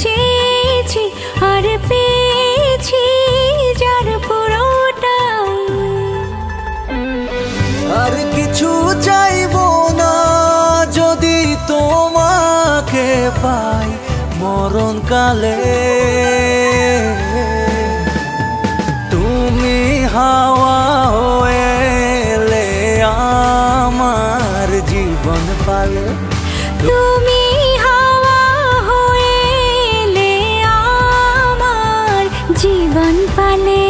চেয়েছি আর পেয়েছি যার পুরোটাই। আর কিছু চাইবো না যদি তোমাকে পাই মরণকালে। তুমি হাওয়া হয়ে এলে আমার জীবন পালে। তুমি হাওয়া হয়ে এলে আমার জীবন পালে।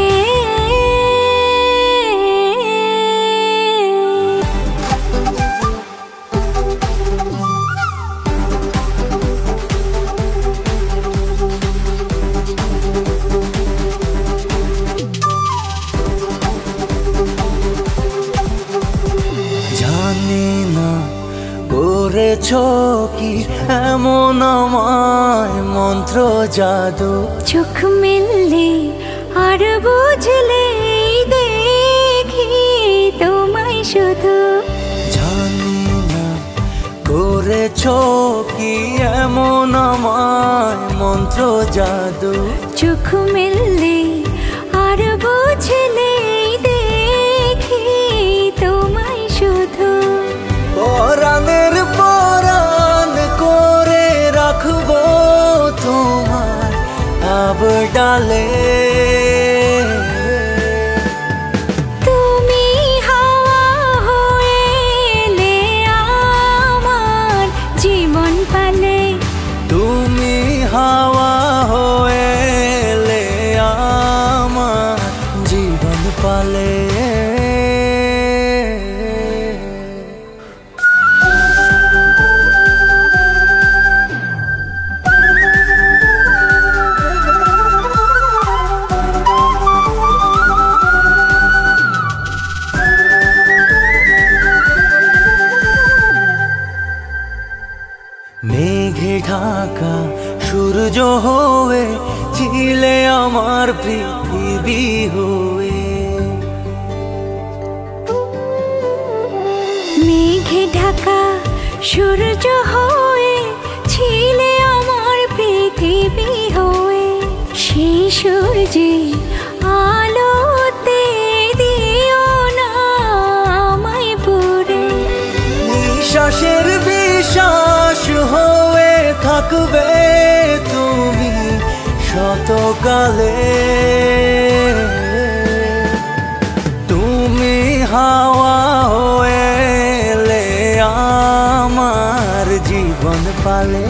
জানি না করেছো কি এমন আমায় মন্ত্র জাদু। চোখ মেললে আর বুঝলে দেখি তোমায় শুধু। জানি না করেছো কি এমন আমায় মন্ত্র জাদু। চোখ মেললে আর বুঝলে দেখি তোমায় শুধু। পরাণের পরাণ করে রাখবো তোমার আবডালে। তুমি হাওয়া হয়ে এলে আমার জীবন পালে। তুমি হাওয়া হয়ে এলে আমার জীবন পালে। মেঘে ঢাকা সূর্য হয়ে ছিলে আমার পৃথিবী হয়ে। মেঘে ঢাকা সূর্য হয়ে ছিলে আমার পৃথিবী হয়ে। সেই সূর্যে আলোতে দিও না আমায় পুরে। নিঃশ্বাসের বিশ্বাস হয়ে থাকবে তুমি শতকালে। তুমি হাওয়া হয়ে এলে আমার জীবন পালে।